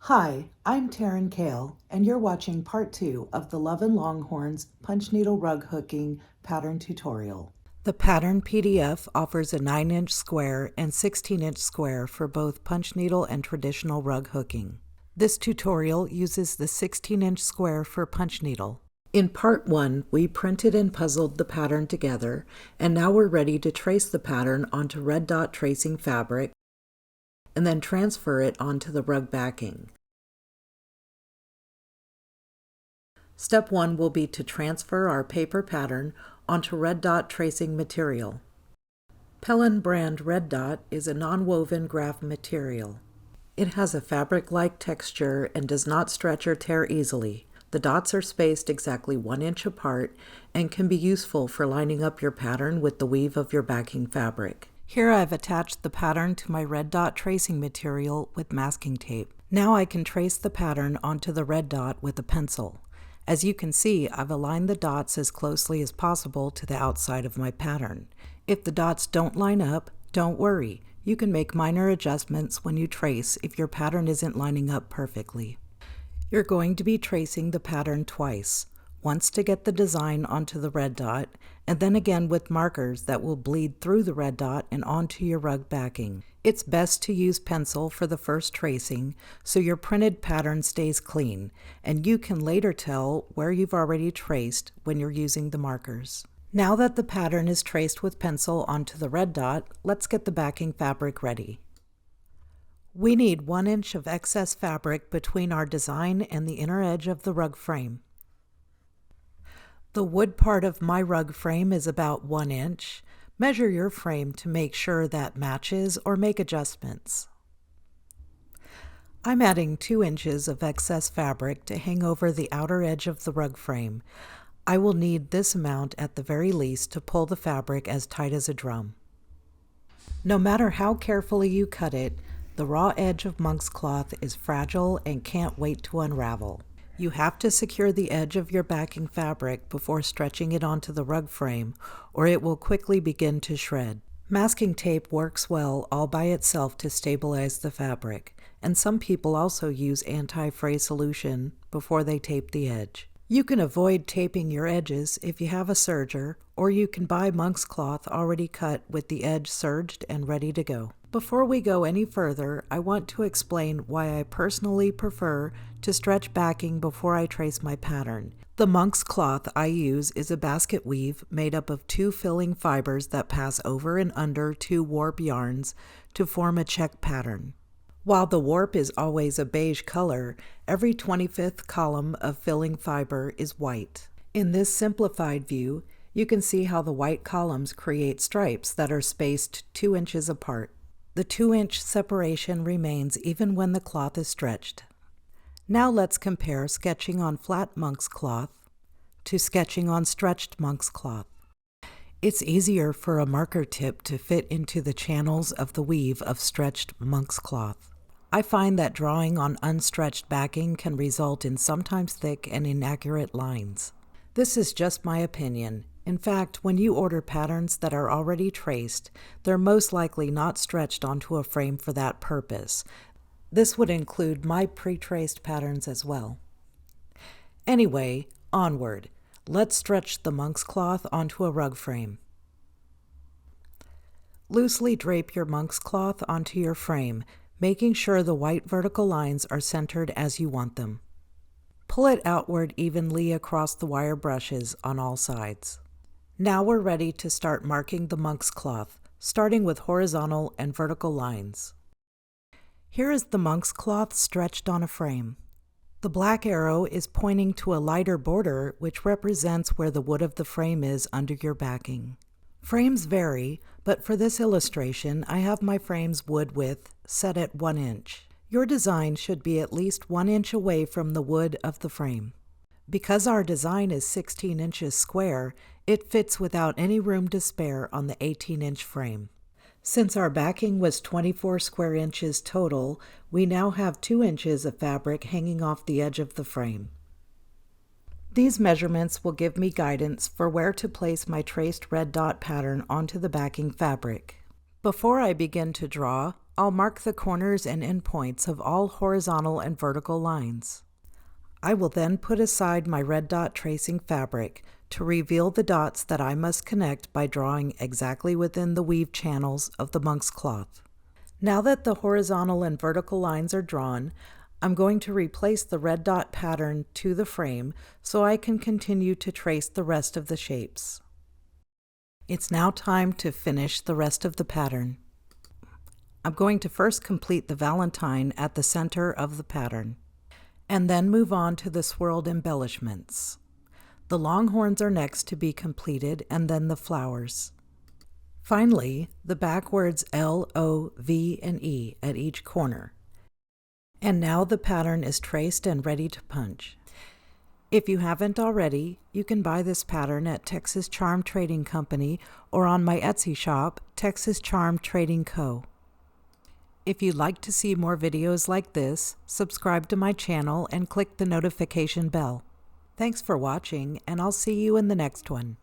Hi, I'm Taryn Kale, and you're watching part 2 of the Love and Longhorns punch needle rug hooking pattern tutorial. The pattern PDF offers a 9-inch square and 16-inch square for both punch needle and traditional rug hooking. This tutorial uses the 16-inch square for punch needle. In part 1, we printed and puzzled the pattern together, and now we're ready to trace the pattern onto red dot tracing fabric and then transfer it onto the rug backing. Step 1 will be to transfer our paper pattern onto red dot tracing material. Pellin brand red dot is a non-woven graph material. It has a fabric-like texture and does not stretch or tear easily. The dots are spaced exactly 1 inch apart and can be useful for lining up your pattern with the weave of your backing fabric. Here I've attached the pattern to my red dot tracing material with masking tape. Now I can trace the pattern onto the red dot with a pencil. As you can see, I've aligned the dots as closely as possible to the outside of my pattern. If the dots don't line up, don't worry. You can make minor adjustments when you trace if your pattern isn't lining up perfectly. You're going to be tracing the pattern twice, once to get the design onto the red dot, and then again with markers that will bleed through the red dot and onto your rug backing. It's best to use pencil for the first tracing so your printed pattern stays clean, and you can later tell where you've already traced when you're using the markers. Now that the pattern is traced with pencil onto the red dot, let's get the backing fabric ready. We need 1 inch of excess fabric between our design and the inner edge of the rug frame. The wood part of my rug frame is about 1 inch. Measure your frame to make sure that matches or make adjustments. I'm adding 2 inches of excess fabric to hang over the outer edge of the rug frame. I will need this amount at the very least to pull the fabric as tight as a drum. No matter how carefully you cut it, the raw edge of monk's cloth is fragile and can't wait to unravel. You have to secure the edge of your backing fabric before stretching it onto the rug frame, or it will quickly begin to shred. Masking tape works well all by itself to stabilize the fabric, and some people also use anti-fray solution before they tape the edge. You can avoid taping your edges if you have a serger, or you can buy monk's cloth already cut with the edge serged and ready to go. Before we go any further, I want to explain why I personally prefer to stretch backing before I trace my pattern. The monk's cloth I use is a basket weave made up of 2 filling fibers that pass over and under 2 warp yarns to form a check pattern. While the warp is always a beige color, every 25th column of filling fiber is white. In this simplified view, you can see how the white columns create stripes that are spaced 2 inches apart. The 2-inch separation remains even when the cloth is stretched. Now let's compare sketching on flat monk's cloth to sketching on stretched monk's cloth. It's easier for a marker tip to fit into the channels of the weave of stretched monk's cloth. I find that drawing on unstretched backing can result in sometimes thick and inaccurate lines. This is just my opinion. In fact, when you order patterns that are already traced, they're most likely not stretched onto a frame for that purpose. This would include my pre-traced patterns as well. Anyway, onward. Let's stretch the monk's cloth onto a rug frame. Loosely drape your monk's cloth onto your frame, making sure the white vertical lines are centered as you want them. Pull it outward evenly across the wire brushes on all sides. Now we're ready to start marking the monk's cloth, starting with horizontal and vertical lines. Here is the monk's cloth stretched on a frame. The black arrow is pointing to a lighter border, which represents where the wood of the frame is under your backing. Frames vary, but for this illustration, I have my frame's wood width set at 1 inch. Your design should be at least 1 inch away from the wood of the frame. Because our design is 16 inches square, it fits without any room to spare on the 18-inch frame. Since our backing was 24 square inches total, we now have 2 inches of fabric hanging off the edge of the frame. These measurements will give me guidance for where to place my traced red dot pattern onto the backing fabric. Before I begin to draw, I'll mark the corners and endpoints of all horizontal and vertical lines. I will then put aside my red dot tracing fabric to reveal the dots that I must connect by drawing exactly within the weave channels of the monk's cloth. Now that the horizontal and vertical lines are drawn, I'm going to replace the red dot pattern to the frame so I can continue to trace the rest of the shapes. It's now time to finish the rest of the pattern. I'm going to first complete the Valentine at the center of the pattern, and then move on to the swirled embellishments. The Longhorns are next to be completed, and then the flowers. Finally, the backwards L, O, V, and E at each corner. And now the pattern is traced and ready to punch. If you haven't already, you can buy this pattern at Texas Charm Trading Company or on my Etsy shop, Texas Charm Trading Co. If you'd like to see more videos like this, subscribe to my channel and click the notification bell. Thanks for watching, and I'll see you in the next one.